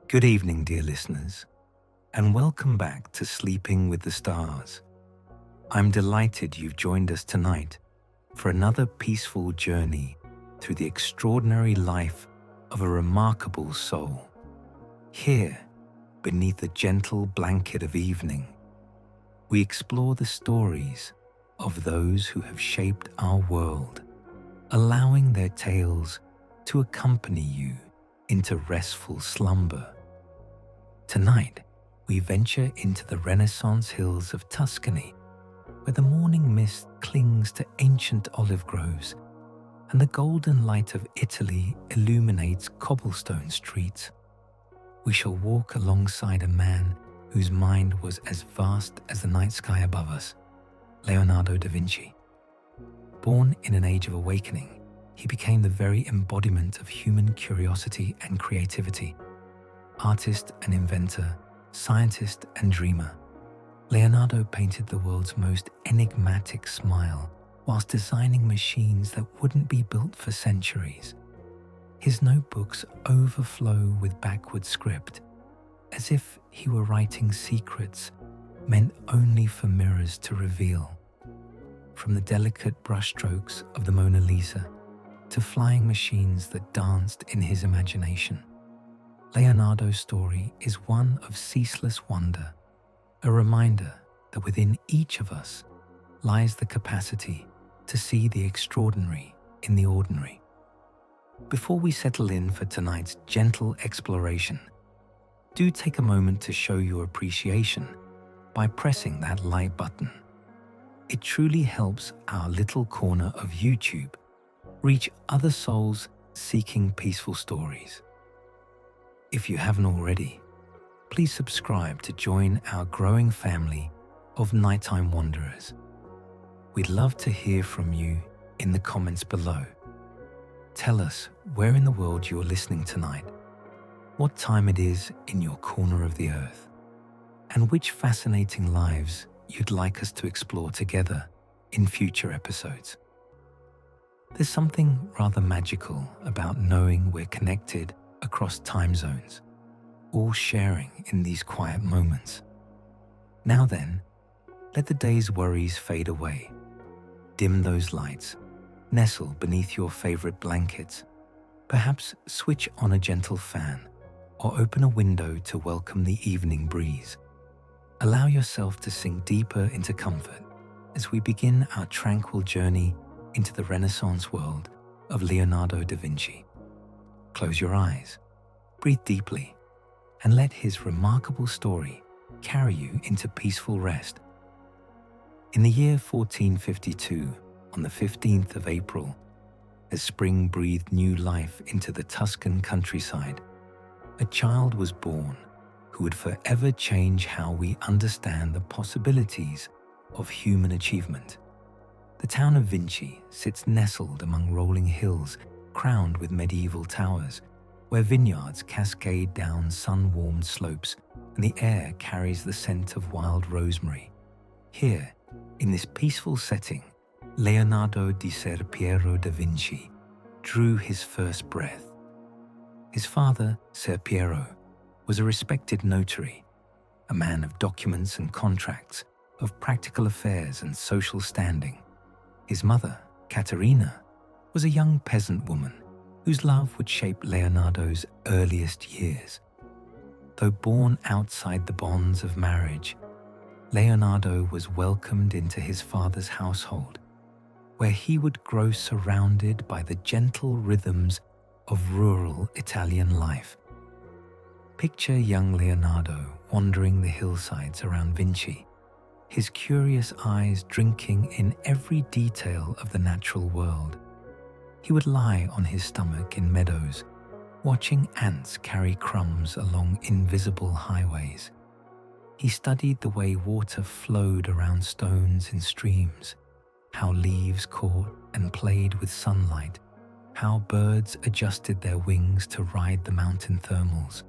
Good evening, dear listeners, and welcome back to Sleeping with the Stars. I'm delighted you've joined us tonight for another peaceful journey through the extraordinary life of a remarkable soul. Here, beneath the gentle blanket of evening, we explore the stories of those who have shaped our world, allowing their tales to accompany you into restful slumber. Tonight, we venture into the Renaissance hills of Tuscany, where the morning mist clings to ancient olive groves and the golden light of Italy illuminates cobblestone streets. We shall walk alongside a man whose mind was as vast as the night sky above us, Leonardo da Vinci. Born in an age of awakening, he became the very embodiment of human curiosity and creativity. Artist and inventor, scientist and dreamer, Leonardo painted the world's most enigmatic smile whilst designing machines that wouldn't be built for centuries. His notebooks overflow with backward script, as if he were writing secrets meant only for mirrors to reveal. From the delicate brushstrokes of the Mona Lisa to flying machines that danced in his imagination, Leonardo's story is one of ceaseless wonder, a reminder that within each of us lies the capacity to see the extraordinary in the ordinary. Before we settle in for tonight's gentle exploration, do take a moment to show your appreciation by pressing that like button. It truly helps our little corner of YouTube reach other souls seeking peaceful stories. If you haven't already, please subscribe to join our growing family of nighttime wanderers. We'd love to hear from you in the comments below. Tell us where in the world you're listening tonight, what time it is in your corner of the earth, and which fascinating lives you'd like us to explore together in future episodes. There's something rather magical about knowing we're connected across time zones, all sharing in these quiet moments. Now then, let the day's worries fade away. Dim those lights, nestle beneath your favorite blankets, perhaps switch on a gentle fan or open a window to welcome the evening breeze. Allow yourself to sink deeper into comfort as we begin our tranquil journey into the Renaissance world of Leonardo da Vinci. Close your eyes, breathe deeply, and let his remarkable story carry you into peaceful rest. In the year 1452, on the 15th of April, as spring breathed new life into the Tuscan countryside, a child was born who would forever change how we understand the possibilities of human achievement. The town of Vinci sits nestled among rolling hills crowned with medieval towers, where vineyards cascade down sun-warmed slopes and the air carries the scent of wild rosemary. Here, in this peaceful setting, Leonardo di Ser Piero da Vinci drew his first breath. His father, Ser Piero, was a respected notary, a man of documents and contracts, of practical affairs and social standing. His mother, Caterina, was a young peasant woman whose love would shape Leonardo's earliest years. Though born outside the bonds of marriage, Leonardo was welcomed into his father's household, where he would grow surrounded by the gentle rhythms of rural Italian life. Picture young Leonardo wandering the hillsides around Vinci, his curious eyes drinking in every detail of the natural world. He would lie on his stomach in meadows, watching ants carry crumbs along invisible highways. He studied the way water flowed around stones in streams, how leaves caught and played with sunlight, how birds adjusted their wings to ride the mountain thermals.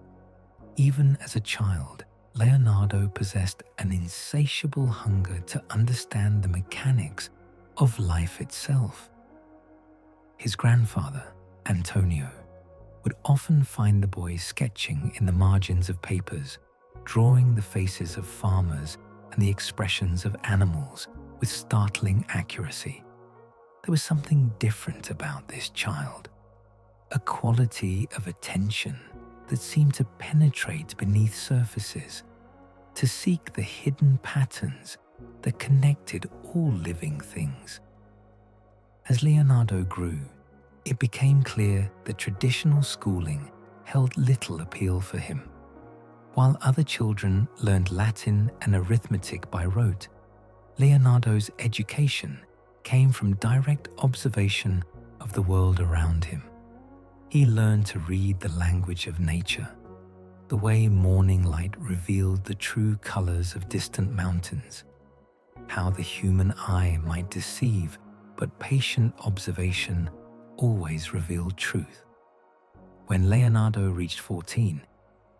Even as a child, Leonardo possessed an insatiable hunger to understand the mechanics of life itself. His grandfather, Antonio, would often find the boy sketching in the margins of papers, drawing the faces of farmers and the expressions of animals with startling accuracy. There was something different about this child, a quality of attention that seemed to penetrate beneath surfaces, to seek the hidden patterns that connected all living things. As Leonardo grew, it became clear that traditional schooling held little appeal for him. While other children learned Latin and arithmetic by rote, Leonardo's education came from direct observation of the world around him. He learned to read the language of nature, the way morning light revealed the true colors of distant mountains, how the human eye might deceive, but patient observation always revealed truth. When Leonardo reached 14,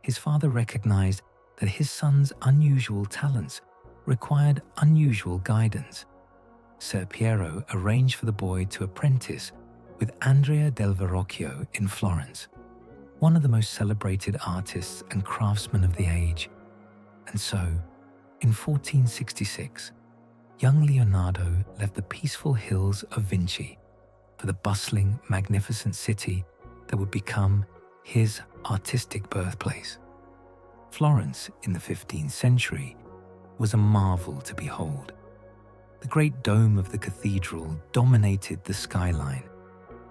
his father recognized that his son's unusual talents required unusual guidance. Ser Piero arranged for the boy to apprentice with Andrea del Verrocchio in Florence, one of the most celebrated artists and craftsmen of the age. And so, in 1466, young Leonardo left the peaceful hills of Vinci for the bustling, magnificent city that would become his artistic birthplace. Florence in the 15th century was a marvel to behold. The great dome of the cathedral dominated the skyline,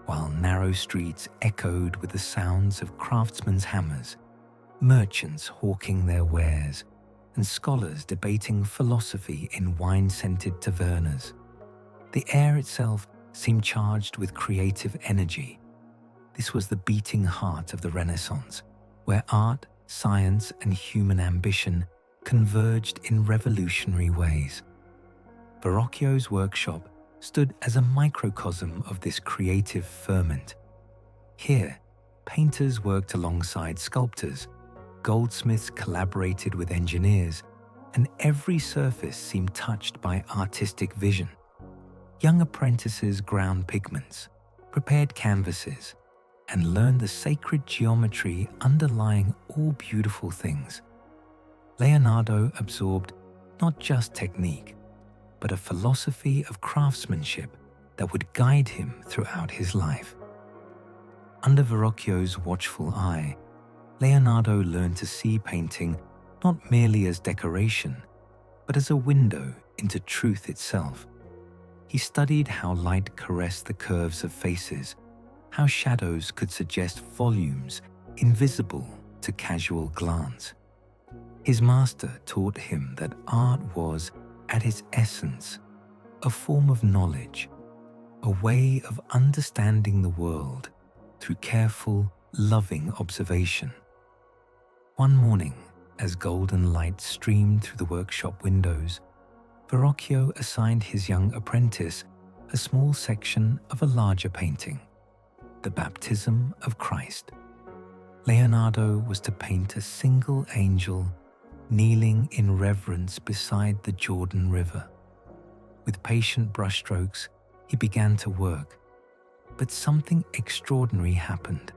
while narrow streets echoed with the sounds of craftsmen's hammers, merchants hawking their wares, and scholars debating philosophy in wine-scented tavernas. The air itself seemed charged with creative energy. This was the beating heart of the Renaissance, where art, science, and human ambition converged in revolutionary ways. Verrocchio's workshop stood as a microcosm of this creative ferment. Here, painters worked alongside sculptors, goldsmiths collaborated with engineers, and every surface seemed touched by artistic vision. Young apprentices ground pigments, prepared canvases, and learned the sacred geometry underlying all beautiful things. Leonardo absorbed not just technique, but a philosophy of craftsmanship that would guide him throughout his life. Under Verrocchio's watchful eye, Leonardo learned to see painting not merely as decoration, but as a window into truth itself. He studied how light caressed the curves of faces, how shadows could suggest volumes invisible to casual glance. His master taught him that art was, at its essence, a form of knowledge, a way of understanding the world through careful, loving observation. One morning, as golden light streamed through the workshop windows, Verrocchio assigned his young apprentice a small section of a larger painting, the Baptism of Christ. Leonardo was to paint a single angel kneeling in reverence beside the Jordan River. With patient brushstrokes, he began to work, but something extraordinary happened.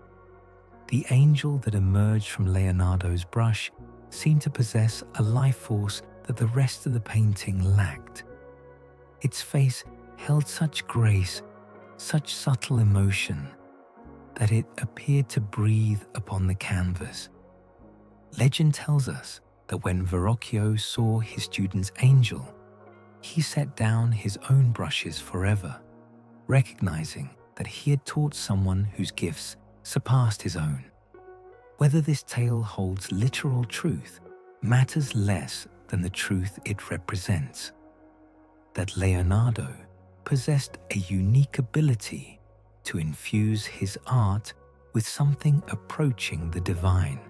The angel that emerged from Leonardo's brush seemed to possess a life force that the rest of the painting lacked. Its face held such grace, such subtle emotion, that it appeared to breathe upon the canvas. Legend tells us that when Verrocchio saw his student's angel, he set down his own brushes forever, recognizing that he had taught someone whose gifts surpassed his own. Whether this tale holds literal truth matters less than the truth it represents. That Leonardo possessed a unique ability to infuse his art with something approaching the divine.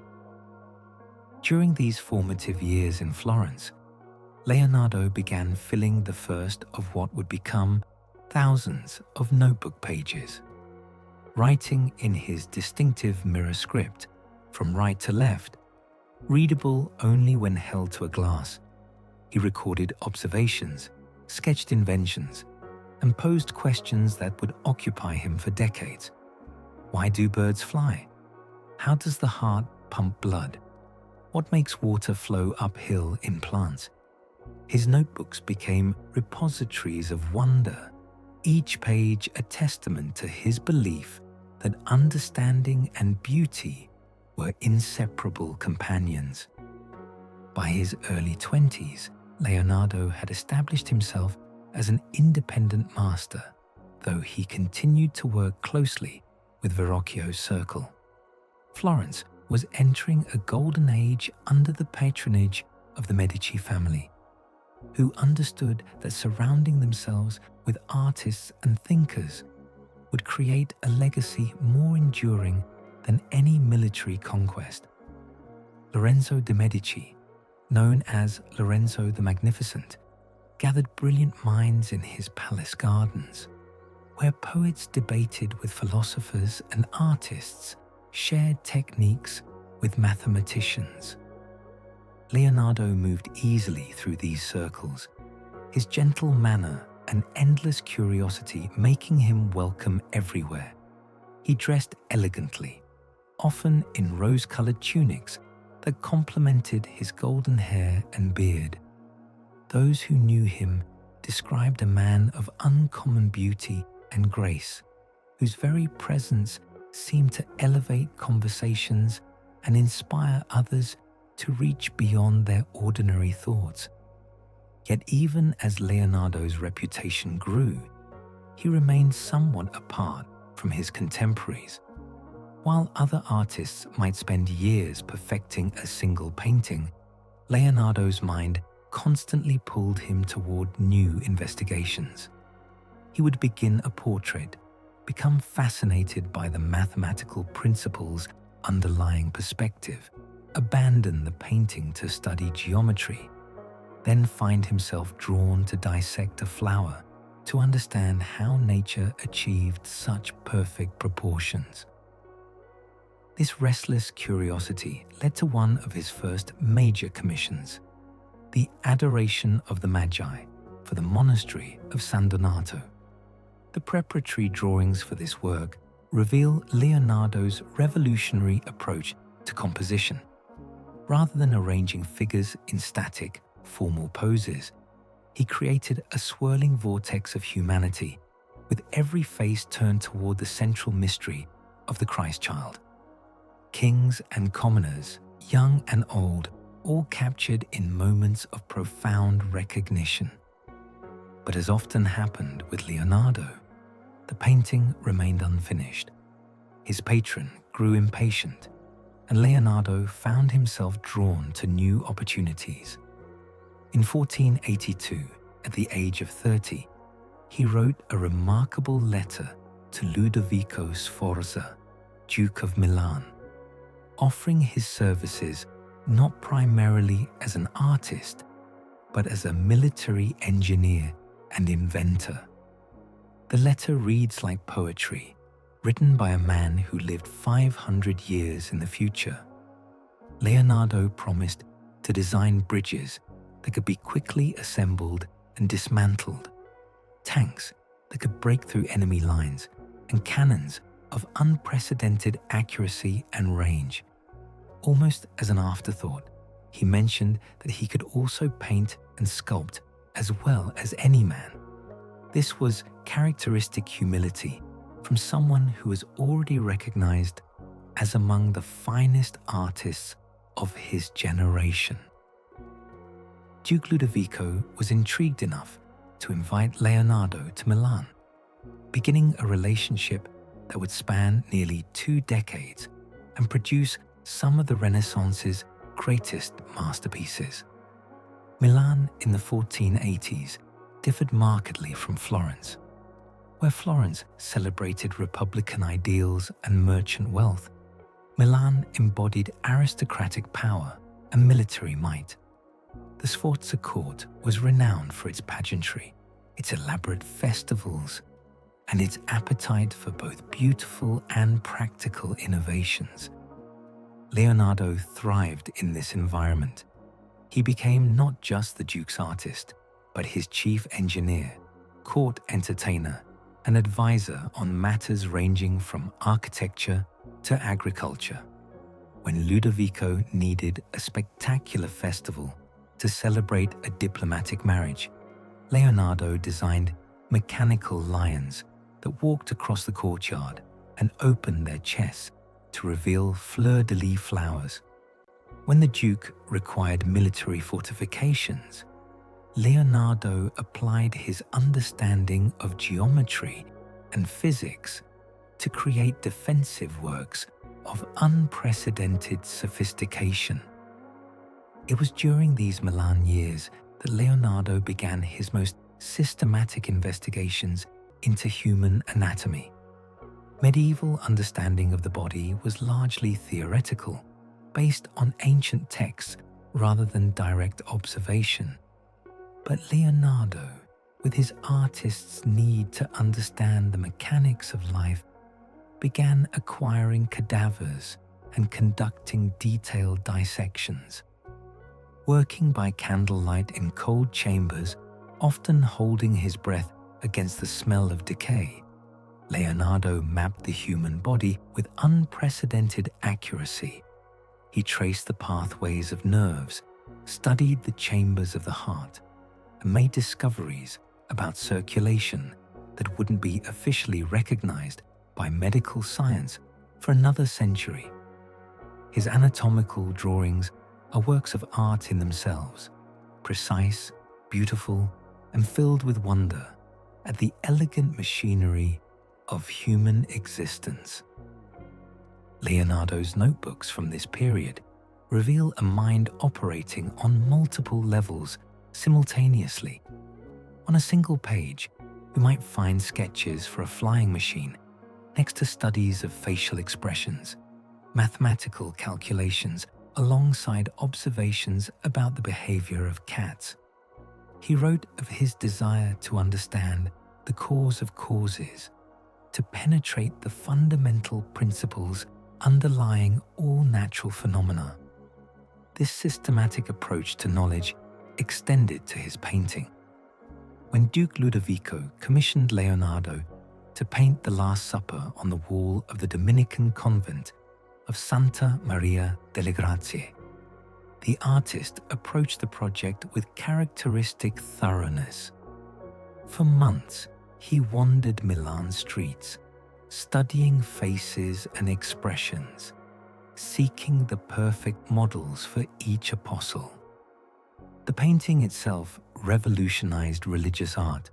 During these formative years in Florence, Leonardo began filling the first of what would become thousands of notebook pages. Writing in his distinctive mirror script, from right to left, readable only when held to a glass, he recorded observations, sketched inventions, and posed questions that would occupy him for decades. Why do birds fly? How does the heart pump blood? What makes water flow uphill in plants? His notebooks became repositories of wonder, each page a testament to his belief that understanding and beauty were inseparable companions. By his early 20s, Leonardo had established himself as an independent master, though he continued to work closely with Verrocchio's circle. Florence was entering a golden age under the patronage of the Medici family, who understood that surrounding themselves with artists and thinkers would create a legacy more enduring than any military conquest. Lorenzo de' Medici, known as Lorenzo the Magnificent, gathered brilliant minds in his palace gardens, where poets debated with philosophers and artists shared techniques with mathematicians. Leonardo moved easily through these circles, his gentle manner and endless curiosity making him welcome everywhere. He dressed elegantly, often in rose-colored tunics that complemented his golden hair and beard. Those who knew him described a man of uncommon beauty and grace, whose very presence seemed to elevate conversations and inspire others to reach beyond their ordinary thoughts. Yet even as Leonardo's reputation grew, he remained somewhat apart from his contemporaries. While other artists might spend years perfecting a single painting, Leonardo's mind constantly pulled him toward new investigations. He would begin a portrait, become fascinated by the mathematical principles underlying perspective, abandon the painting to study geometry, then find himself drawn to dissect a flower to understand how nature achieved such perfect proportions. This restless curiosity led to one of his first major commissions, the Adoration of the Magi for the monastery of San Donato. The preparatory drawings for this work reveal Leonardo's revolutionary approach to composition. Rather than arranging figures in static, formal poses, he created a swirling vortex of humanity, with every face turned toward the central mystery of the Christ child. Kings and commoners, young and old, all captured in moments of profound recognition. But as often happened with Leonardo, the painting remained unfinished. His patron grew impatient, and Leonardo found himself drawn to new opportunities. In 1482, at the age of 30, he wrote a remarkable letter to Ludovico Sforza, Duke of Milan, offering his services not primarily as an artist, but as a military engineer and inventor. The letter reads like poetry, written by a man who lived 500 years in the future. Leonardo promised to design bridges that could be quickly assembled and dismantled, tanks that could break through enemy lines, and cannons of unprecedented accuracy and range. Almost as an afterthought, he mentioned that he could also paint and sculpt as well as any man. This was characteristic humility from someone who was already recognized as among the finest artists of his generation. Duke Ludovico was intrigued enough to invite Leonardo to Milan, beginning a relationship that would span nearly 2 decades and produce some of the Renaissance's greatest masterpieces. Milan in the 1480s differed markedly from Florence. Where Florence celebrated republican ideals and merchant wealth, Milan embodied aristocratic power and military might. The Sforza court was renowned for its pageantry, its elaborate festivals, and its appetite for both beautiful and practical innovations. Leonardo thrived in this environment. He became not just the Duke's artist, but his chief engineer, court entertainer, and advisor on matters ranging from architecture to agriculture. when Ludovico needed a spectacular festival to celebrate a diplomatic marriage, Leonardo designed mechanical lions that walked across the courtyard and opened their chests to reveal fleur-de-lis flowers. When the Duke required military fortifications, Leonardo applied his understanding of geometry and physics to create defensive works of unprecedented sophistication. It was during these Milan years that Leonardo began his most systematic investigations into human anatomy. Medieval understanding of the body was largely theoretical, based on ancient texts rather than direct observation. But Leonardo, with his artist's need to understand the mechanics of life, began acquiring cadavers and conducting detailed dissections. Working by candlelight in cold chambers, often holding his breath against the smell of decay, Leonardo mapped the human body with unprecedented accuracy. He traced the pathways of nerves, studied the chambers of the heart, and made discoveries about circulation that wouldn't be officially recognized by medical science for another century. His anatomical drawings are works of art in themselves, precise, beautiful, and filled with wonder at the elegant machinery of human existence. Leonardo's notebooks from this period reveal a mind operating on multiple levels simultaneously. On a single page, we might find sketches for a flying machine next to studies of facial expressions, mathematical calculations alongside observations about the behavior of cats. He wrote of his desire to understand the cause of causes, to penetrate the fundamental principles underlying all natural phenomena. This systematic approach to knowledge extended to his painting. When Duke Ludovico commissioned Leonardo to paint the Last Supper on the wall of the Dominican convent of Santa Maria delle Grazie, the artist approached the project with characteristic thoroughness. For months, he wandered Milan streets, studying faces and expressions, seeking the perfect models for each apostle. The painting itself revolutionized religious art.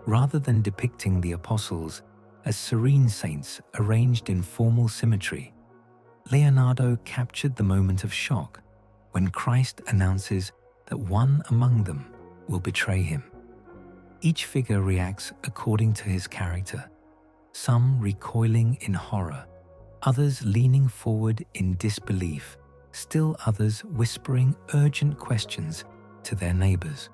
Rather than depicting the apostles as serene saints arranged in formal symmetry, Leonardo captured the moment of shock when Christ announces that one among them will betray him. Each figure reacts according to his character, some recoiling in horror, others leaning forward in disbelief, still others whispering urgent questions to their neighbors.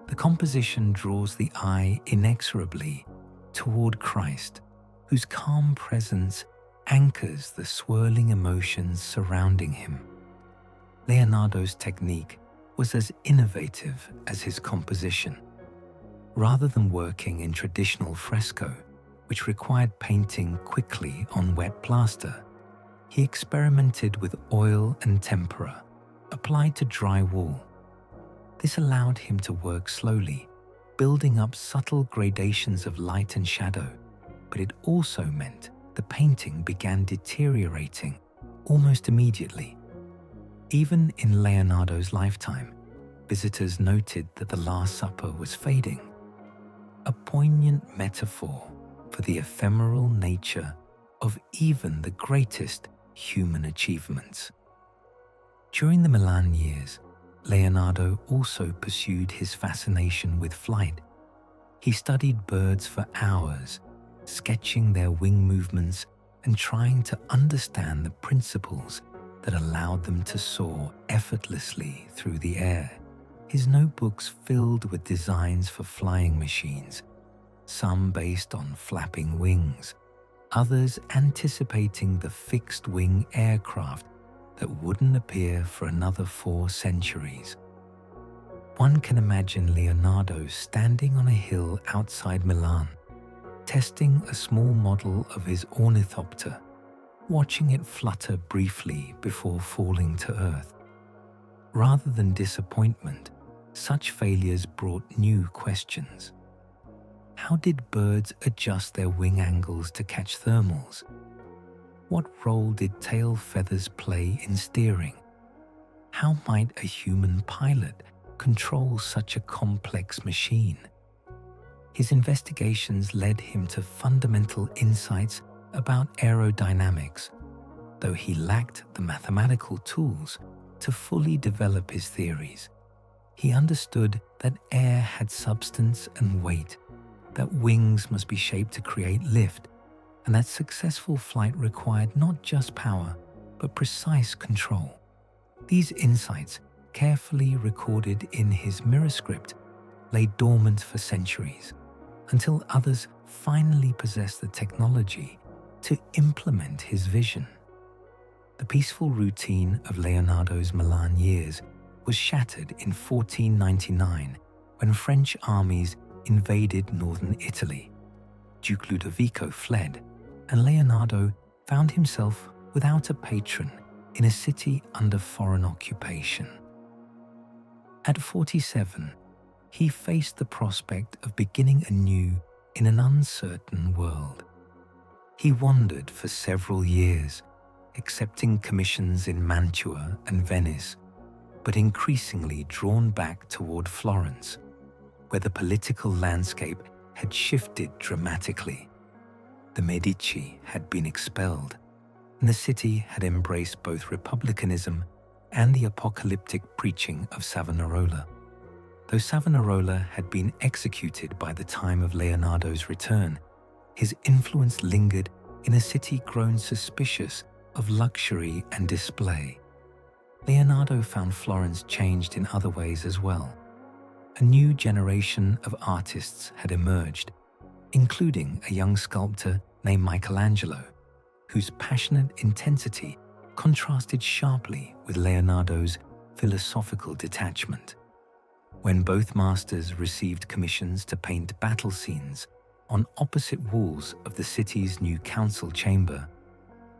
The composition draws the eye inexorably toward Christ, whose calm presence anchors the swirling emotions surrounding him. Leonardo's technique was as innovative as his composition. Rather than working in traditional fresco, which required painting quickly on wet plaster, he experimented with oil and tempera applied to dry wall. This allowed him to work slowly, building up subtle gradations of light and shadow, but it also meant the painting began deteriorating almost immediately. Even in Leonardo's lifetime, visitors noted that the Last Supper was fading, a poignant metaphor for the ephemeral nature of even the greatest human achievements. During the Milan years, Leonardo also pursued his fascination with flight. He studied birds for hours, sketching their wing movements and trying to understand the principles that allowed them to soar effortlessly through the air. His notebooks filled with designs for flying machines, some based on flapping wings, others anticipating the fixed-wing aircraft that wouldn't appear for another 4 centuries. One can imagine Leonardo standing on a hill outside Milan, testing a small model of his ornithopter, watching it flutter briefly before falling to earth. Rather than disappointment, such failures brought new questions. How did birds adjust their wing angles to catch thermals? What role did tail feathers play in steering? How might a human pilot control such a complex machine? His investigations led him to fundamental insights about aerodynamics, though he lacked the mathematical tools to fully develop his theories. He understood that air had substance and weight, that wings must be shaped to create lift, and that successful flight required not just power, but precise control. These insights, carefully recorded in his mirror script, lay dormant for centuries, until others finally possessed the technology to implement his vision. The peaceful routine of Leonardo's Milan years was shattered in 1499 when French armies invaded northern Italy. Duke Ludovico fled, and Leonardo found himself without a patron in a city under foreign occupation. At 47, he faced the prospect of beginning anew in an uncertain world. He wandered for several years, accepting commissions in Mantua and Venice, but increasingly drawn back toward Florence, where the political landscape had shifted dramatically. The Medici had been expelled, and the city had embraced both republicanism and the apocalyptic preaching of Savonarola. Though Savonarola had been executed by the time of Leonardo's return, his influence lingered in a city grown suspicious of luxury and display. Leonardo found Florence changed in other ways as well. A new generation of artists had emerged, including a young sculptor named Michelangelo, whose passionate intensity contrasted sharply with Leonardo's philosophical detachment. When both masters received commissions to paint battle scenes on opposite walls of the city's new council chamber,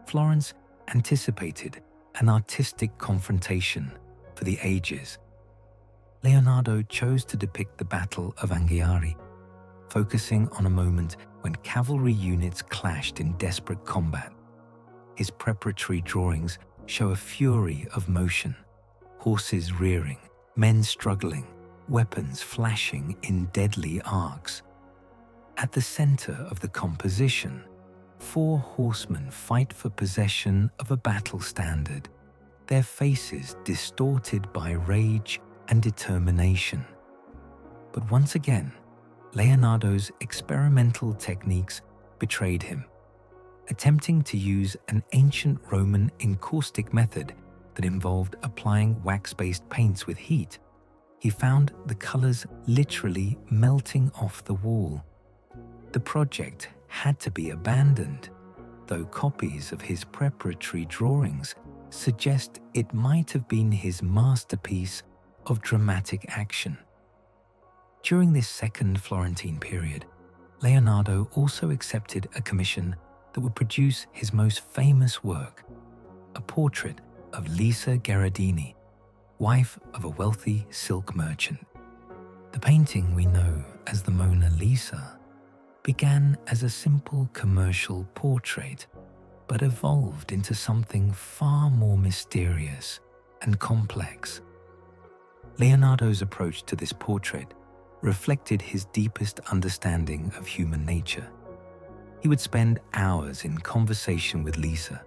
Florence anticipated an artistic confrontation for the ages. Leonardo chose to depict the Battle of Anghiari, focusing on a moment when cavalry units clashed in desperate combat. His preparatory drawings show a fury of motion, horses rearing, men struggling, weapons flashing in deadly arcs. At the center of the composition, 4 horsemen fight for possession of a battle standard, their faces distorted by rage and determination. But once again, Leonardo's experimental techniques betrayed him. Attempting to use an ancient Roman encaustic method that involved applying wax-based paints with heat, he found the colors literally melting off the wall. The project had to be abandoned, though copies of his preparatory drawings suggest it might have been his masterpiece of dramatic action. During this second Florentine period, Leonardo also accepted a commission that would produce his most famous work, a portrait of Lisa Gherardini, wife of a wealthy silk merchant. The painting we know as the Mona Lisa began as a simple commercial portrait, but evolved into something far more mysterious and complex. Leonardo's approach to this portrait reflected his deepest understanding of human nature. He would spend hours in conversation with Lisa,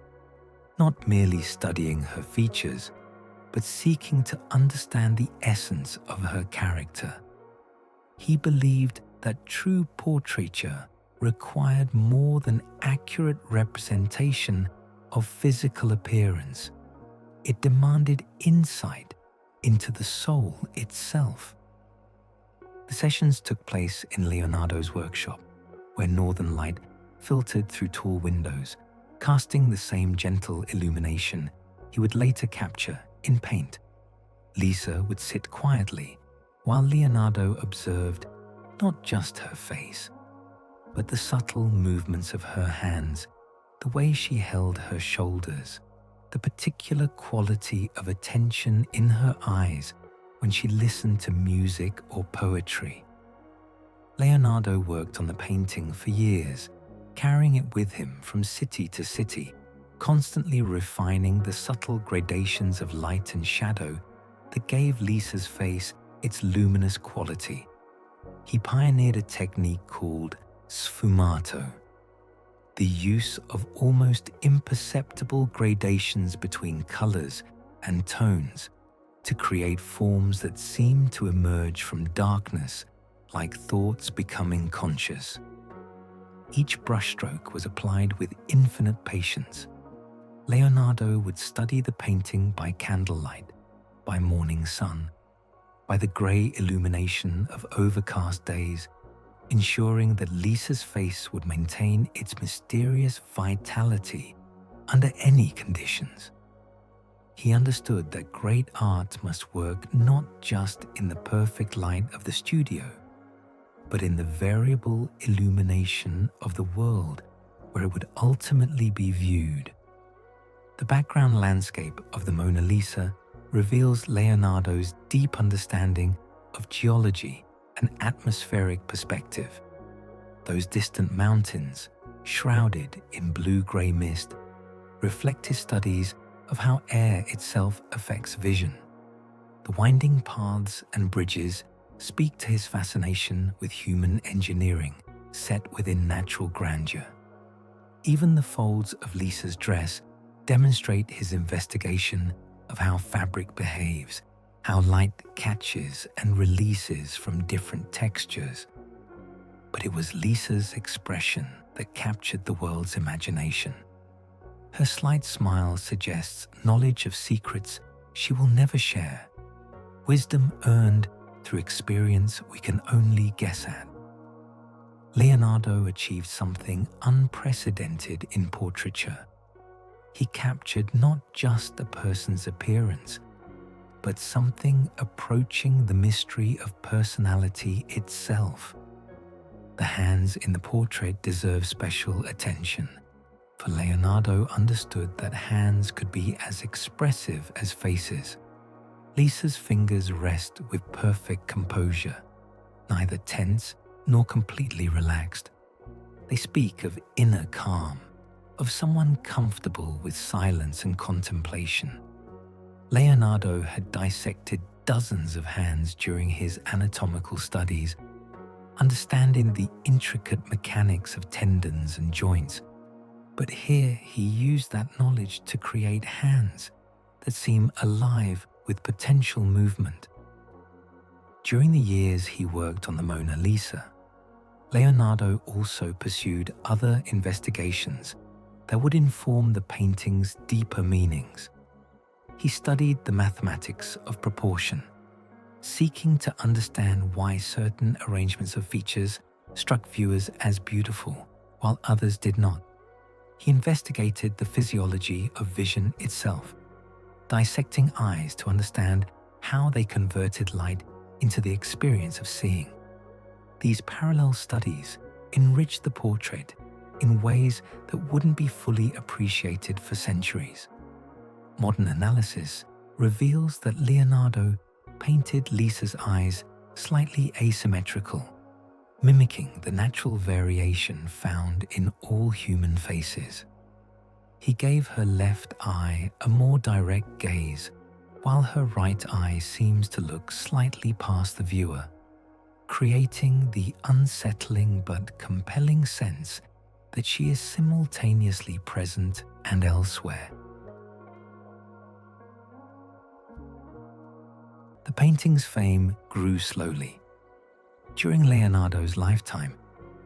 not merely studying her features, but seeking to understand the essence of her character. He believed that true portraiture required more than accurate representation of physical appearance. It demanded insight into the soul itself. The sessions took place in Leonardo's workshop, where northern light filtered through tall windows, casting the same gentle illumination he would later capture in paint. Lisa would sit quietly while Leonardo observed not just her face, but the subtle movements of her hands, The way she held her shoulders, the particular quality of attention in her eyes when she listened to music or poetry. Leonardo worked on the painting for years, carrying it with him from city to city, constantly refining the subtle gradations of light and shadow that gave Lisa's face its luminous quality. He pioneered a technique called sfumato, the use of almost imperceptible gradations between colors and tones to create forms that seem to emerge from darkness, like thoughts becoming conscious. Each brushstroke was applied with infinite patience. Leonardo would study the painting by candlelight, by morning sun, by the grey illumination of overcast days, ensuring that Lisa's face would maintain its mysterious vitality under any conditions. He understood that great art must work not just in the perfect light of the studio, but in the variable illumination of the world where it would ultimately be viewed. The background landscape of the Mona Lisa reveals Leonardo's deep understanding of geology and atmospheric perspective. Those distant mountains, shrouded in blue-grey mist, reflect his studies of how air itself affects vision. The winding paths and bridges speak to his fascination with human engineering set within natural grandeur. Even the folds of Lisa's dress demonstrate his investigation of how fabric behaves, how light catches and releases from different textures. But it was Lisa's expression that captured the world's imagination. Her slight smile suggests knowledge of secrets she will never share, wisdom earned through experience we can only guess at. Leonardo achieved something unprecedented in portraiture. He captured not just a person's appearance, but something approaching the mystery of personality itself. The hands in the portrait deserve special attention, for Leonardo understood that hands could be as expressive as faces. Lisa's fingers rest with perfect composure, neither tense nor completely relaxed. They speak of inner calm, of someone comfortable with silence and contemplation. Leonardo had dissected dozens of hands during his anatomical studies, understanding the intricate mechanics of tendons and joints. But here he used that knowledge to create hands that seem alive with potential movement. During the years he worked on the Mona Lisa, Leonardo also pursued other investigations that would inform the painting's deeper meanings. He studied the mathematics of proportion, seeking to understand why certain arrangements of features struck viewers as beautiful, while others did not. He investigated the physiology of vision itself, dissecting eyes to understand how they converted light into the experience of seeing. These parallel studies enriched the portrait in ways that wouldn't be fully appreciated for centuries. Modern analysis reveals that Leonardo painted Lisa's eyes slightly asymmetrical, mimicking the natural variation found in all human faces. He gave her left eye a more direct gaze, while her right eye seems to look slightly past the viewer, creating the unsettling but compelling sense that she is simultaneously present and elsewhere. The painting's fame grew slowly. During Leonardo's lifetime,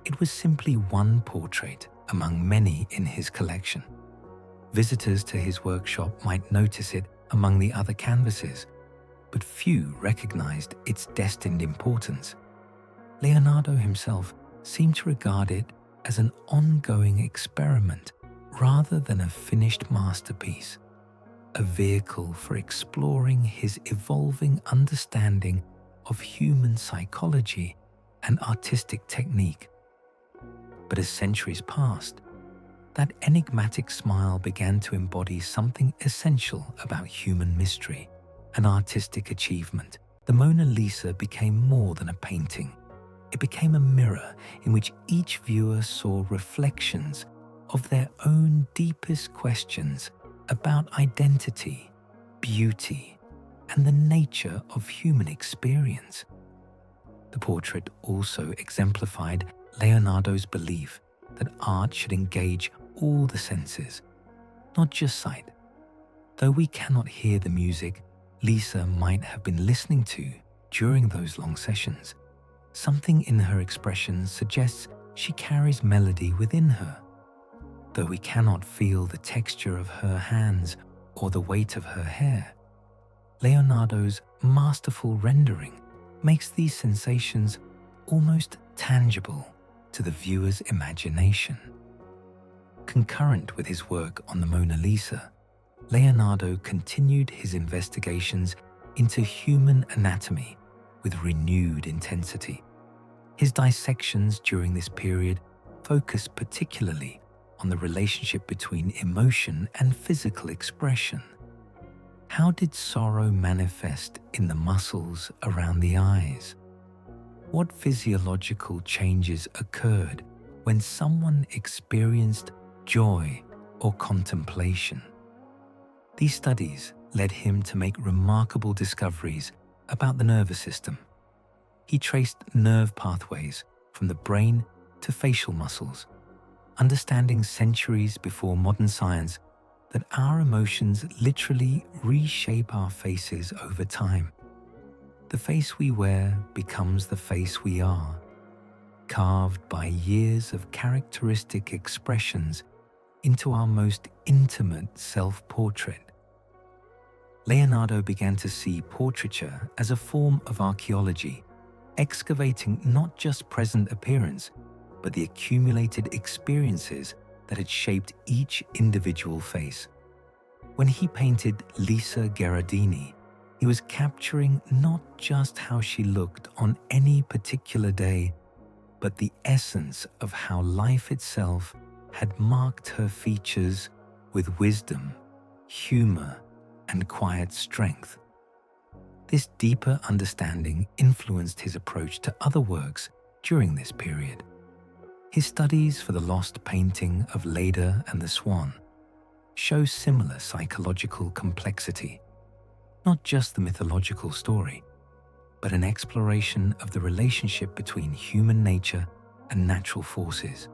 it was simply one portrait among many in his collection. Visitors to his workshop might notice it among the other canvases, but few recognized its destined importance. Leonardo himself seemed to regard it as an ongoing experiment rather than a finished masterpiece, a vehicle for exploring his evolving understanding of human psychology and artistic technique. But as centuries passed, That enigmatic smile began to embody something essential about human mystery and artistic achievement. The Mona Lisa became more than a painting. It became a mirror in which each viewer saw reflections of their own deepest questions about identity, beauty, and the nature of human experience. The portrait also exemplified Leonardo's belief that art should engage all the senses, not just sight. Though we cannot hear the music Lisa might have been listening to during those long sessions, something in her expression suggests she carries melody within her. Though we cannot feel the texture of her hands or the weight of her hair, Leonardo's masterful rendering makes these sensations almost tangible to the viewer's imagination. Concurrent with his work on the Mona Lisa, Leonardo continued his investigations into human anatomy with renewed intensity. His dissections during this period focus particularly on the relationship between emotion and physical expression. How did sorrow manifest in the muscles around the eyes? What physiological changes occurred when someone experienced joy or contemplation? These studies led him to make remarkable discoveries about the nervous system. He traced nerve pathways from the brain to facial muscles, understanding centuries before modern science that our emotions literally reshape our faces over time. The face we wear becomes the face we are, carved by years of characteristic expressions into our most intimate self-portrait. Leonardo began to see portraiture as a form of archaeology, excavating not just present appearance, but the accumulated experiences that had shaped each individual face. When he painted Lisa Gherardini, he was capturing not just how she looked on any particular day, but the essence of how life itself had marked her features with wisdom, humor, and quiet strength. This deeper understanding influenced his approach to other works during this period. His studies for the lost painting of Leda and the Swan show similar psychological complexity, not just the mythological story, but an exploration of the relationship between human nature and natural forces.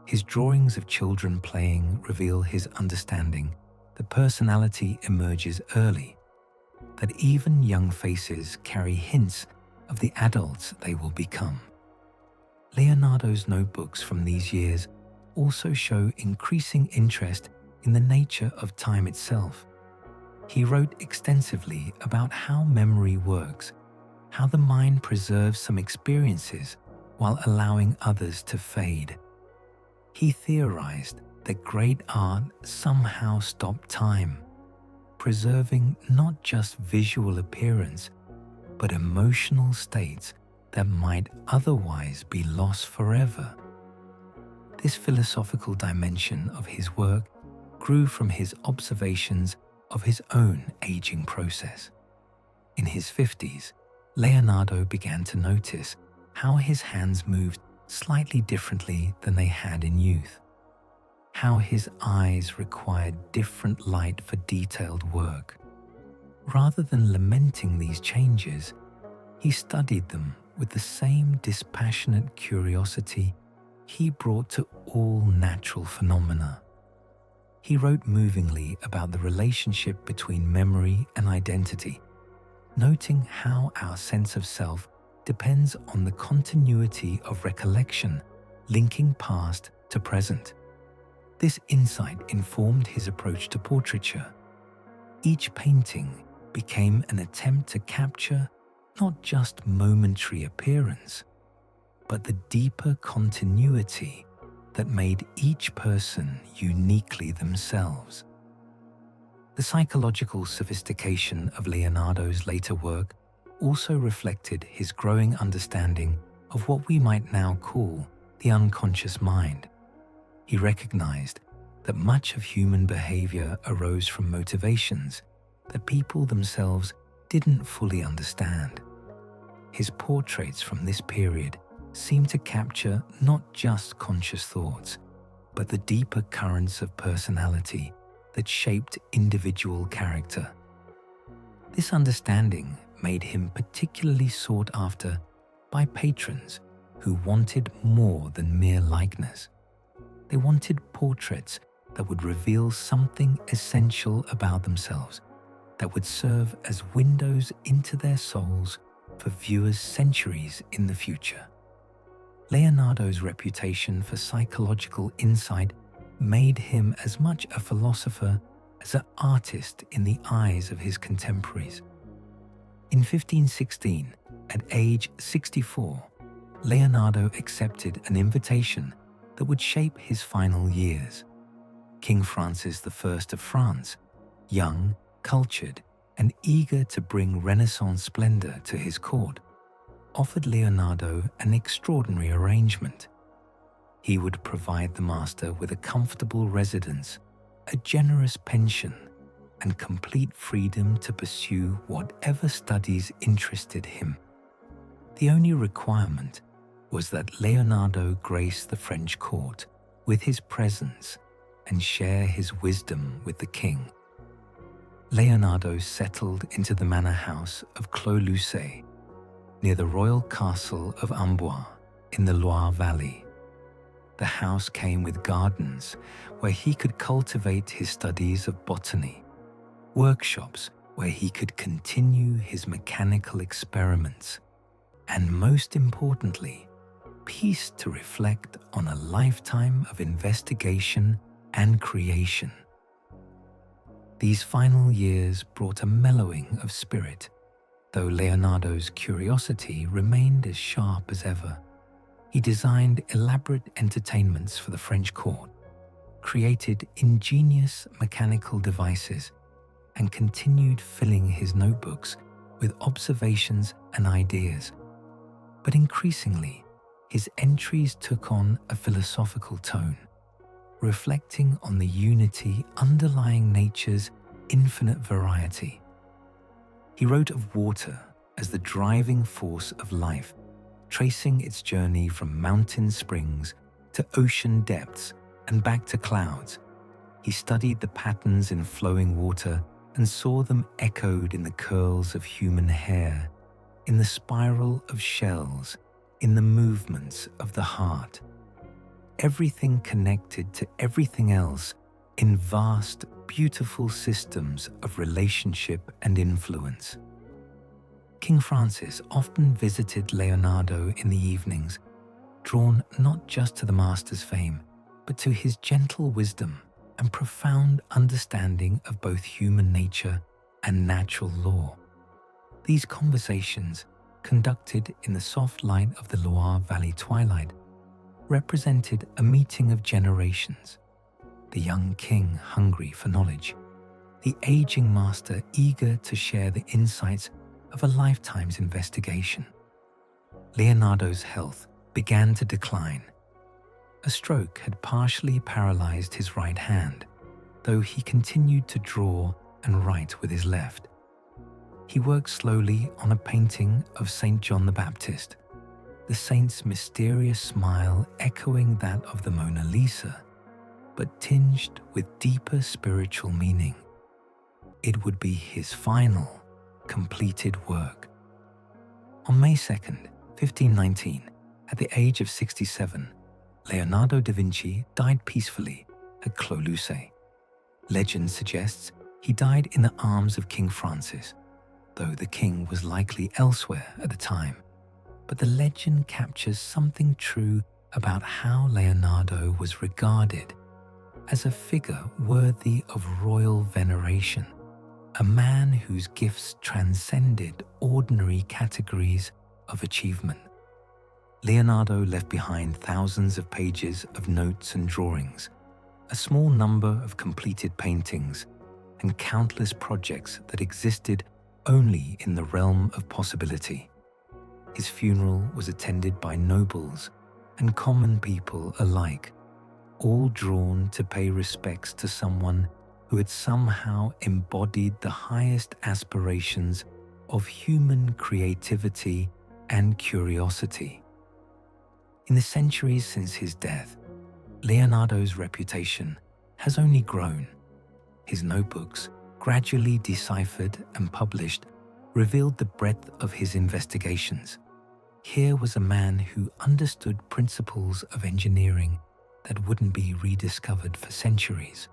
His drawings of children playing reveal his understanding that personality emerges early, that even young faces carry hints of the adults they will become. Leonardo's notebooks from these years also show increasing interest in the nature of time itself. He wrote extensively about how memory works, how the mind preserves some experiences while allowing others to fade. He theorized that great art somehow stopped time, preserving not just visual appearance, but emotional states that might otherwise be lost forever. This philosophical dimension of his work grew from his observations of his own aging process. In his 50s, Leonardo began to notice how his hands moved slightly differently than they had in youth, how his eyes required different light for detailed work. Rather than lamenting these changes, he studied them with the same dispassionate curiosity he brought to all natural phenomena. He wrote movingly about the relationship between memory and identity, noting how our sense of self depends on the continuity of recollection, linking past to present. This insight informed his approach to portraiture. Each painting became an attempt to capture not just momentary appearance, but the deeper continuity that made each person uniquely themselves. The psychological sophistication of Leonardo's later work also reflected his growing understanding of what we might now call the unconscious mind. He recognized that much of human behavior arose from motivations that people themselves didn't fully understand. His portraits from this period seem to capture not just conscious thoughts, but the deeper currents of personality that shaped individual character. This understanding made him particularly sought after by patrons who wanted more than mere likeness. They wanted portraits that would reveal something essential about themselves, that would serve as windows into their souls for viewers centuries in the future. Leonardo's reputation for psychological insight made him as much a philosopher as an artist in the eyes of his contemporaries. In 1516, at age 64, Leonardo accepted an invitation that would shape his final years. King Francis I of France, young, cultured, and eager to bring Renaissance splendor to his court, offered Leonardo an extraordinary arrangement. He would provide the master with a comfortable residence, a generous pension, and complete freedom to pursue whatever studies interested him. The only requirement was that Leonardo grace the French court with his presence and share his wisdom with the king. Leonardo settled into the manor house of Clos-Lucé, near the royal castle of Amboise in the Loire Valley. The house came with gardens where he could cultivate his studies of botany, workshops where he could continue his mechanical experiments, and most importantly, peace to reflect on a lifetime of investigation and creation. These final years brought a mellowing of spirit, though Leonardo's curiosity remained as sharp as ever. He designed elaborate entertainments for the French court, created ingenious mechanical devices, and continued filling his notebooks with observations and ideas. But increasingly, his entries took on a philosophical tone, reflecting on the unity underlying nature's infinite variety. He wrote of water as the driving force of life, tracing its journey from mountain springs to ocean depths and back to clouds. He studied the patterns in flowing water and saw them echoed in the curls of human hair, in the spiral of shells, in the movements of the heart. Everything connected to everything else in vast, beautiful systems of relationship and influence. King Francis often visited Leonardo in the evenings, drawn not just to the master's fame, but to his gentle wisdom and profound understanding of both human nature and natural law. These conversations, conducted in the soft light of the Loire Valley twilight, represented a meeting of generations. The young king hungry for knowledge, the aging master eager to share the insights of a lifetime's investigation. Leonardo's health began to decline. A stroke had partially paralyzed his right hand, though he continued to draw and write with his left. He worked slowly on a painting of St. John the Baptist, the saint's mysterious smile echoing that of the Mona Lisa, but tinged with deeper spiritual meaning. It would be his final, completed work. On May 2nd, 1519, at the age of 67, Leonardo da Vinci died peacefully at Clos-Lucé. Legend suggests he died in the arms of King Francis, though the king was likely elsewhere at the time. But the legend captures something true about how Leonardo was regarded as a figure worthy of royal veneration, a man whose gifts transcended ordinary categories of achievement. Leonardo left behind thousands of pages of notes and drawings, a small number of completed paintings, and countless projects that existed only in the realm of possibility. His funeral was attended by nobles and common people alike, all drawn to pay respects to someone who had somehow embodied the highest aspirations of human creativity and curiosity. In the centuries since his death, Leonardo's reputation has only grown. His notebooks, gradually deciphered and published, revealed the breadth of his investigations. Here was a man who understood principles of engineering that wouldn't be rediscovered for centuries,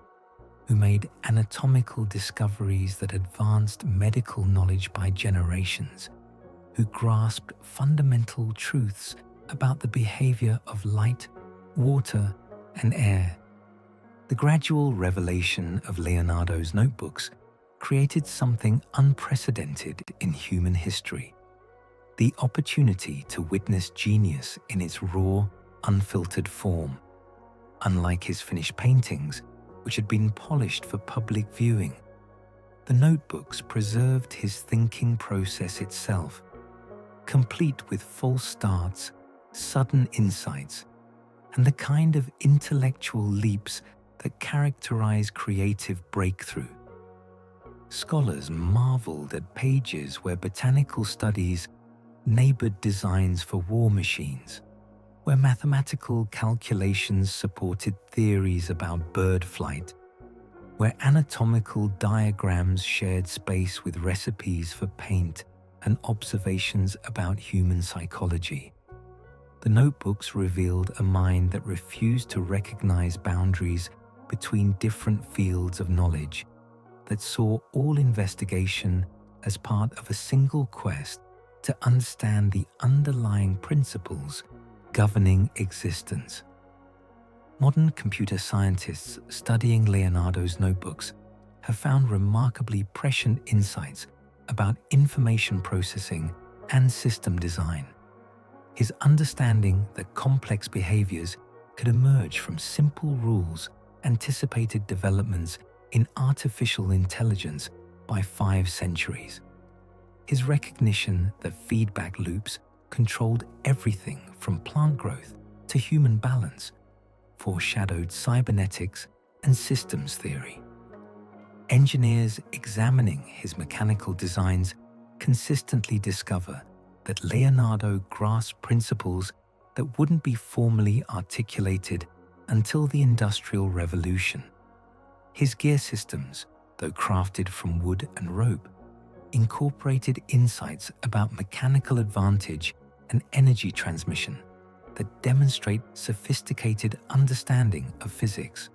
who made anatomical discoveries that advanced medical knowledge by generations, who grasped fundamental truths about the behavior of light, water, and air. The gradual revelation of Leonardo's notebooks created something unprecedented in human history: the opportunity to witness genius in its raw, unfiltered form. Unlike his finished paintings, which had been polished for public viewing, the notebooks preserved his thinking process itself, complete with false starts, sudden insights, and the kind of intellectual leaps that characterize creative breakthrough. Scholars marveled at pages where botanical studies neighbored designs for war machines, where mathematical calculations supported theories about bird flight, where anatomical diagrams shared space with recipes for paint and observations about human psychology. The notebooks revealed a mind that refused to recognize boundaries between different fields of knowledge, that saw all investigation as part of a single quest to understand the underlying principles governing existence. Modern computer scientists studying Leonardo's notebooks have found remarkably prescient insights about information processing and system design. His understanding that complex behaviors could emerge from simple rules anticipated developments in artificial intelligence by 5 centuries. His recognition that feedback loops controlled everything from plant growth to human balance foreshadowed cybernetics and systems theory. Engineers examining his mechanical designs consistently discover that Leonardo grasped principles that wouldn't be formally articulated until the Industrial Revolution. His gear systems, though crafted from wood and rope, incorporated insights about mechanical advantage and energy transmission that demonstrate sophisticated understanding of physics.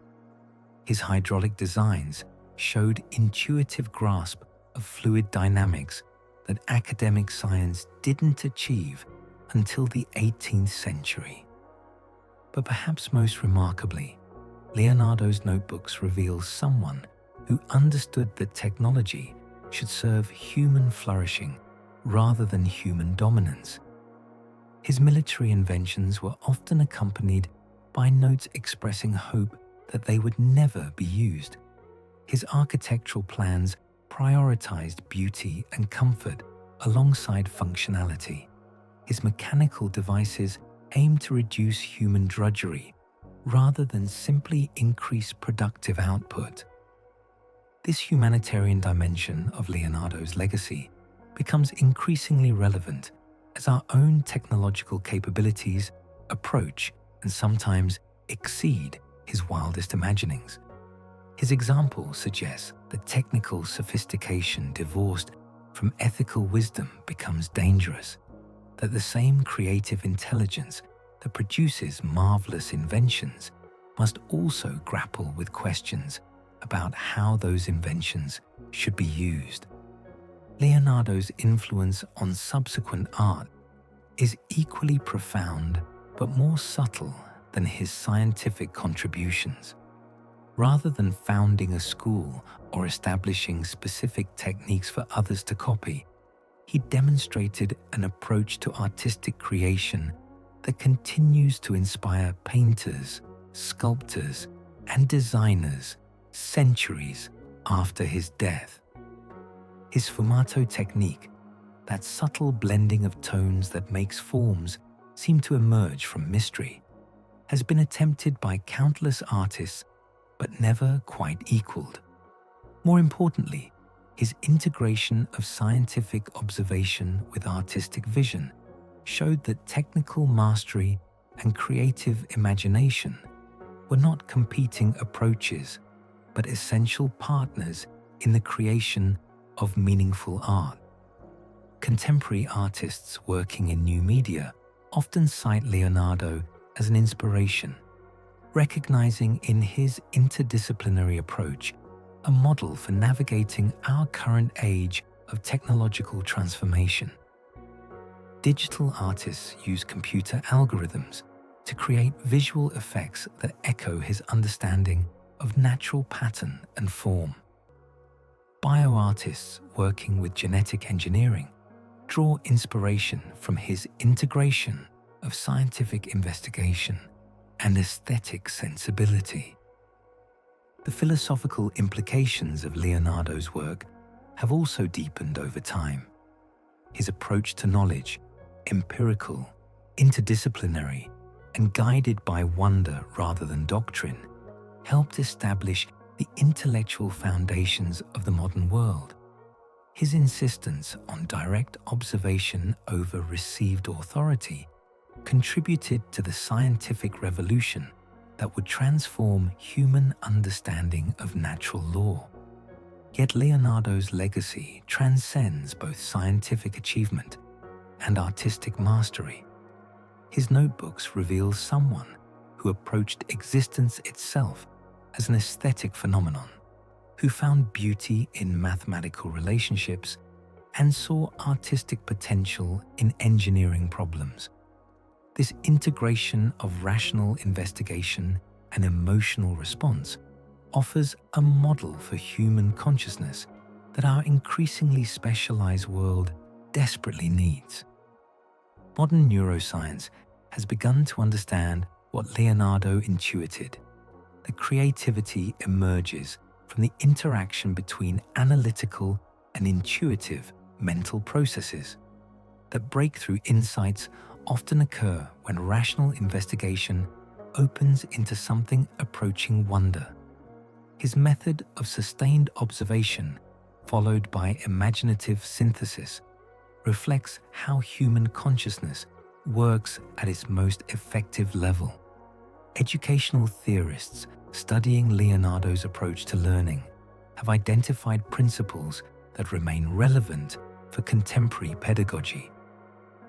His hydraulic designs showed intuitive grasp of fluid dynamics that academic science didn't achieve until the 18th century. But perhaps most remarkably, Leonardo's notebooks reveal someone who understood that technology should serve human flourishing rather than human dominance. His military inventions were often accompanied by notes expressing hope that they would never be used. His architectural plans prioritized beauty and comfort alongside functionality. His mechanical devices aimed to reduce human drudgery rather than simply increase productive output. This humanitarian dimension of Leonardo's legacy becomes increasingly relevant as our own technological capabilities approach and sometimes exceed his wildest imaginings. His example suggests that technical sophistication divorced from ethical wisdom becomes dangerous, that the same creative intelligence that produces marvelous inventions must also grapple with questions about how those inventions should be used. Leonardo's influence on subsequent art is equally profound but more subtle than his scientific contributions. Rather than founding a school or establishing specific techniques for others to copy, he demonstrated an approach to artistic creation that continues to inspire painters, sculptors, and designers centuries after his death. His sfumato technique, that subtle blending of tones that makes forms seem to emerge from mystery, has been attempted by countless artists but never quite equaled. More importantly, his integration of scientific observation with artistic vision showed that technical mastery and creative imagination were not competing approaches, but essential partners in the creation of meaningful art. Contemporary artists working in new media often cite Leonardo as an inspiration, recognizing in his interdisciplinary approach a model for navigating our current age of technological transformation. Digital artists use computer algorithms to create visual effects that echo his understanding of natural pattern and form. Bioartists working with genetic engineering draw inspiration from his integration of scientific investigation and aesthetic sensibility. The philosophical implications of Leonardo's work have also deepened over time. His approach to knowledge, empirical, interdisciplinary, and guided by wonder rather than doctrine, helped establish the intellectual foundations of the modern world. His insistence on direct observation over received authority contributed to the scientific revolution that would transform human understanding of natural law. Yet Leonardo's legacy transcends both scientific achievement and artistic mastery. His notebooks reveal someone who approached existence itself as an aesthetic phenomenon, who found beauty in mathematical relationships and saw artistic potential in engineering problems. This integration of rational investigation and emotional response offers a model for human consciousness that our increasingly specialized world desperately needs. Modern neuroscience has begun to understand what Leonardo intuited. That creativity emerges from the interaction between analytical and intuitive mental processes. That breakthrough insights often occur when rational investigation opens into something approaching wonder. His method of sustained observation, followed by imaginative synthesis, reflects how human consciousness works at its most effective level. Educational theorists studying Leonardo's approach to learning have identified principles that remain relevant for contemporary pedagogy.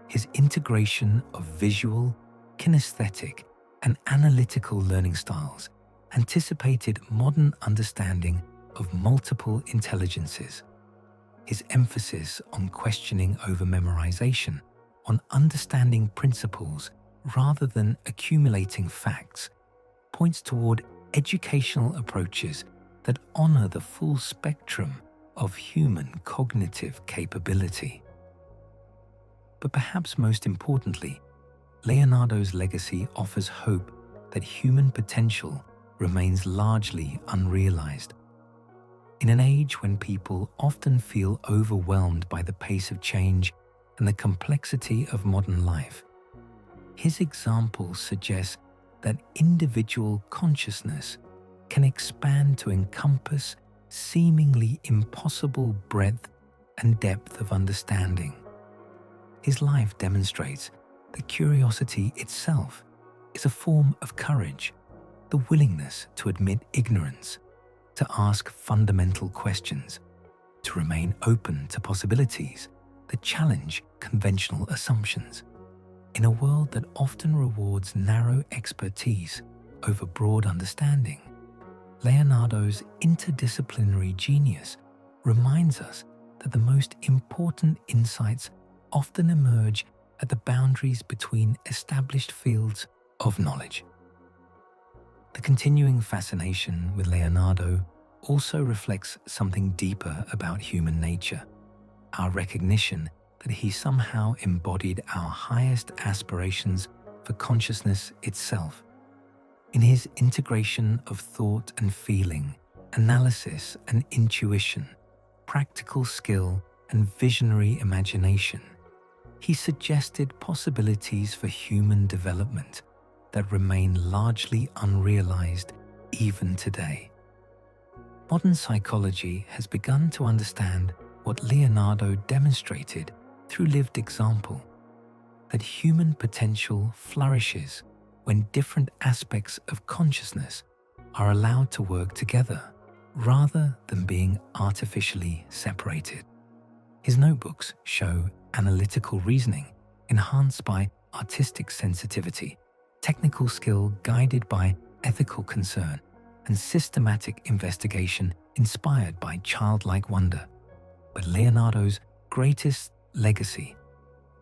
His integration of visual, kinesthetic, and analytical learning styles anticipated modern understanding of multiple intelligences. His emphasis on questioning over memorization, on understanding principles rather than accumulating facts, points toward educational approaches that honor the full spectrum of human cognitive capability. But perhaps most importantly, Leonardo's legacy offers hope that human potential remains largely unrealized. In an age when people often feel overwhelmed by the pace of change and the complexity of modern life, his example suggests that individual consciousness can expand to encompass seemingly impossible breadth and depth of understanding. His life demonstrates that curiosity itself is a form of courage, the willingness to admit ignorance, to ask fundamental questions, to remain open to possibilities that challenge conventional assumptions. In a world that often rewards narrow expertise over broad understanding, Leonardo's interdisciplinary genius reminds us that the most important insights often emerge at the boundaries between established fields of knowledge. The continuing fascination with Leonardo also reflects something deeper about human nature, our recognition that he somehow embodied our highest aspirations for consciousness itself. In his integration of thought and feeling, analysis and intuition, practical skill and visionary imagination, he suggested possibilities for human development that remain largely unrealized even today. Modern psychology has begun to understand what Leonardo demonstrated through lived example, that human potential flourishes when different aspects of consciousness are allowed to work together rather than being artificially separated. His notebooks show analytical reasoning enhanced by artistic sensitivity, technical skill guided by ethical concern, and systematic investigation inspired by childlike wonder. But Leonardo's greatest legacy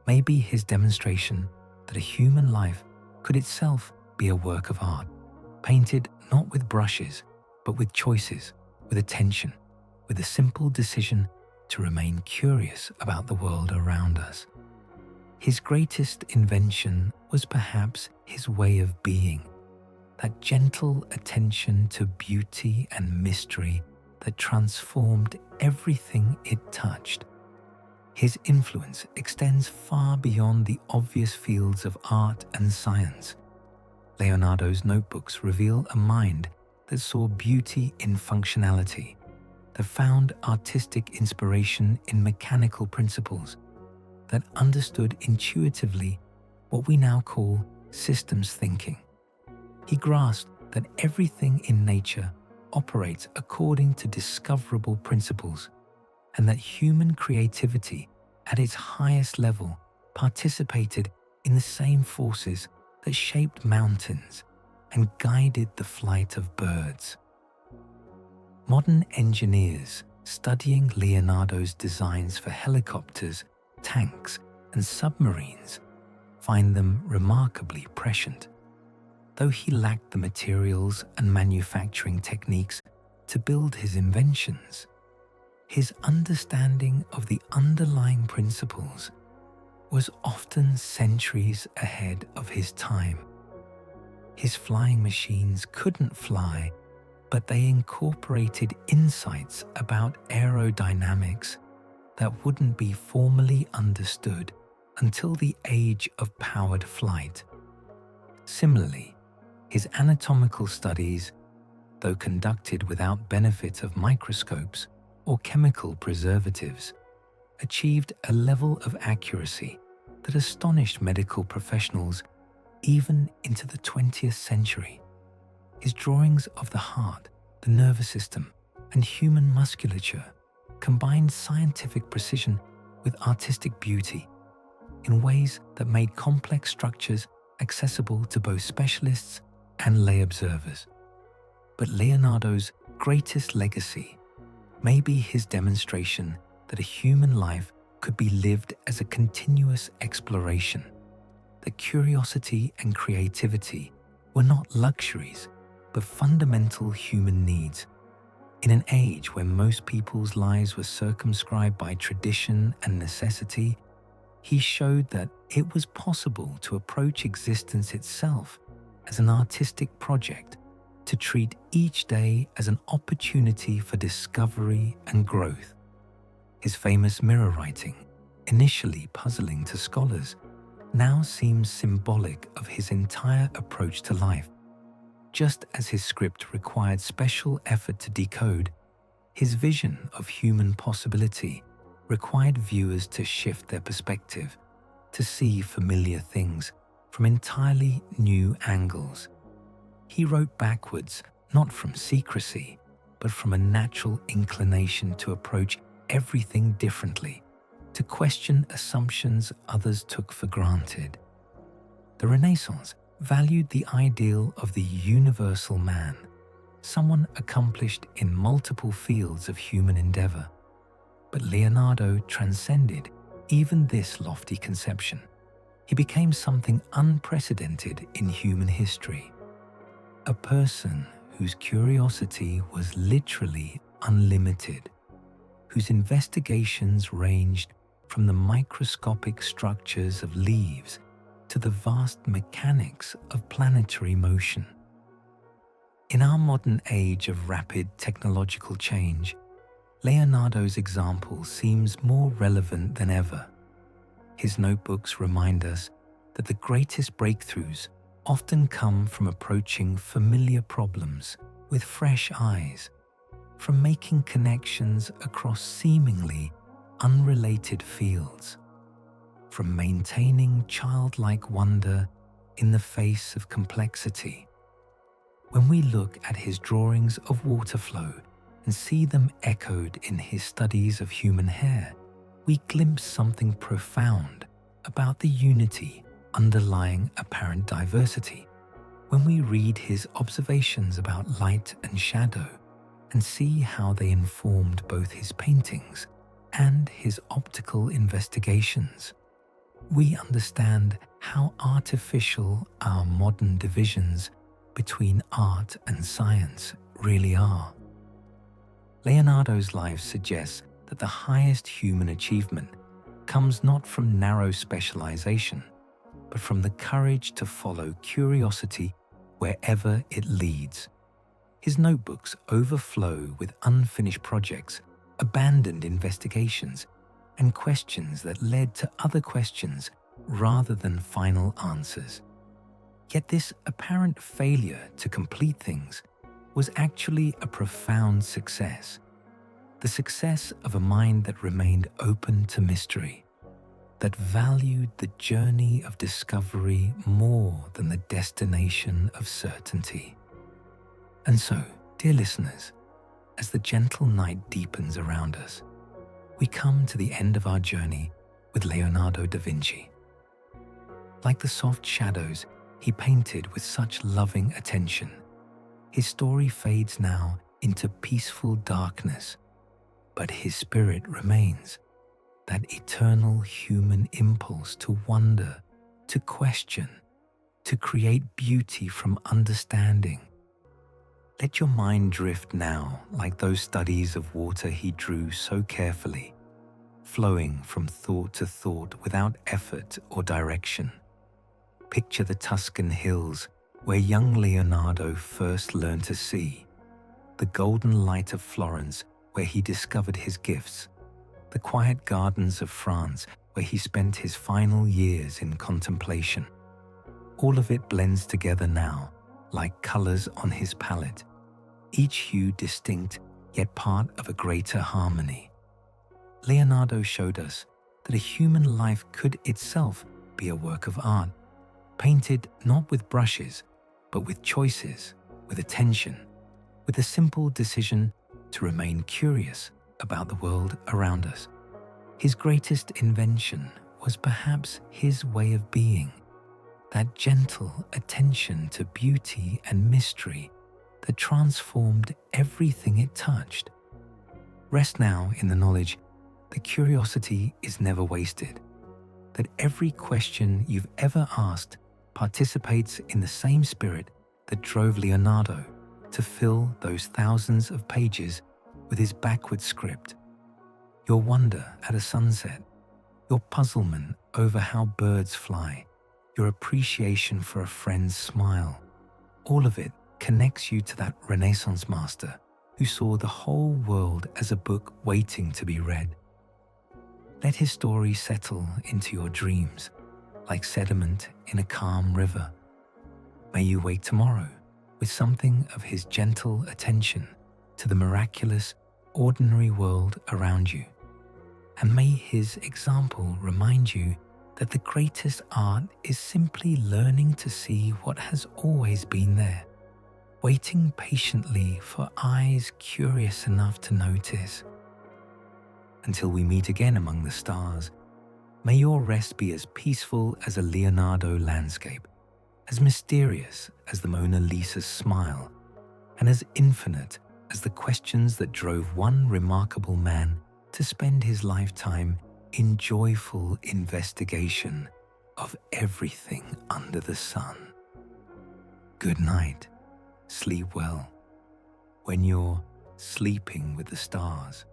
may be his demonstration that a human life could itself be a work of art, painted not with brushes, but with choices, with attention, with a simple decision to remain curious about the world around us. His greatest invention was perhaps his way of being, that gentle attention to beauty and mystery that transformed everything it touched. His influence extends far beyond the obvious fields of art and science. Leonardo's notebooks reveal a mind that saw beauty in functionality, that found artistic inspiration in mechanical principles, that understood intuitively what we now call systems thinking. He grasped that everything in nature operates according to discoverable principles, and that human creativity at its highest level participated in the same forces that shaped mountains and guided the flight of birds. Modern engineers studying Leonardo's designs for helicopters, tanks, and submarines find them remarkably prescient. Though he lacked the materials and manufacturing techniques to build his inventions, his understanding of the underlying principles was often centuries ahead of his time. His flying machines couldn't fly, but they incorporated insights about aerodynamics that wouldn't be formally understood until the age of powered flight. Similarly, his anatomical studies, though conducted without benefit of microscopes or chemical preservatives, achieved a level of accuracy that astonished medical professionals even into the 20th century. His drawings of the heart, the nervous system, and human musculature combined scientific precision with artistic beauty in ways that made complex structures accessible to both specialists and lay observers. But Leonardo's greatest legacy may be his demonstration that a human life could be lived as a continuous exploration, that curiosity and creativity were not luxuries, but fundamental human needs. In an age when most people's lives were circumscribed by tradition and necessity, he showed that it was possible to approach existence itself as an artistic project, to treat each day as an opportunity for discovery and growth. His famous mirror writing, initially puzzling to scholars, now seems symbolic of his entire approach to life. Just as his script required special effort to decode, his vision of human possibility required viewers to shift their perspective, to see familiar things from entirely new angles. He wrote backwards, not from secrecy, but from a natural inclination to approach everything differently, to question assumptions others took for granted. The Renaissance valued the ideal of the universal man, someone accomplished in multiple fields of human endeavor. But Leonardo transcended even this lofty conception. He became something unprecedented in human history, a person whose curiosity was literally unlimited, whose investigations ranged from the microscopic structures of leaves to the vast mechanics of planetary motion. In our modern age of rapid technological change, Leonardo's example seems more relevant than ever. His notebooks remind us that the greatest breakthroughs often come from approaching familiar problems with fresh eyes, from making connections across seemingly unrelated fields, from maintaining childlike wonder in the face of complexity. When we look at his drawings of water flow and see them echoed in his studies of human hair, we glimpse something profound about the unity underlying apparent diversity. When we read his observations about light and shadow and see how they informed both his paintings and his optical investigations, we understand how artificial our modern divisions between art and science really are. Leonardo's life suggests that the highest human achievement comes not from narrow specialization, but from the courage to follow curiosity wherever it leads. His notebooks overflow with unfinished projects, abandoned investigations, and questions that led to other questions rather than final answers. Yet this apparent failure to complete things was actually a profound success. The success of a mind that remained open to mystery, that valued the journey of discovery more than the destination of certainty. And so, dear listeners, as the gentle night deepens around us, we come to the end of our journey with Leonardo da Vinci. Like the soft shadows he painted with such loving attention, his story fades now into peaceful darkness, but his spirit remains, that eternal human impulse to wonder, to question, to create beauty from understanding. Let your mind drift now like those studies of water he drew so carefully, flowing from thought to thought without effort or direction. Picture the Tuscan hills where young Leonardo first learned to see, the golden light of Florence where he discovered his gifts, the quiet gardens of France where he spent his final years in contemplation. All of it blends together now, like colors on his palette, each hue distinct yet part of a greater harmony. Leonardo showed us that a human life could itself be a work of art, painted not with brushes, but with choices, with attention, with a simple decision to remain curious about the world around us. His greatest invention was perhaps his way of being, that gentle attention to beauty and mystery that transformed everything it touched. Rest now in the knowledge that curiosity is never wasted, that every question you've ever asked participates in the same spirit that drove Leonardo to fill those thousands of pages with his backward script. Your wonder at a sunset, your puzzlement over how birds fly, your appreciation for a friend's smile, all of it connects you to that Renaissance master who saw the whole world as a book waiting to be read. Let his story settle into your dreams like sediment in a calm river. May you wake tomorrow with something of his gentle attention to the miraculous, ordinary world around you. And may his example remind you that the greatest art is simply learning to see what has always been there, waiting patiently for eyes curious enough to notice. Until we meet again among the stars, may your rest be as peaceful as a Leonardo landscape, as mysterious as the Mona Lisa's smile, and as infinite as the questions that drove one remarkable man to spend his lifetime in joyful investigation of everything under the sun. Good night. Sleep well when you're sleeping with the stars.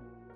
you.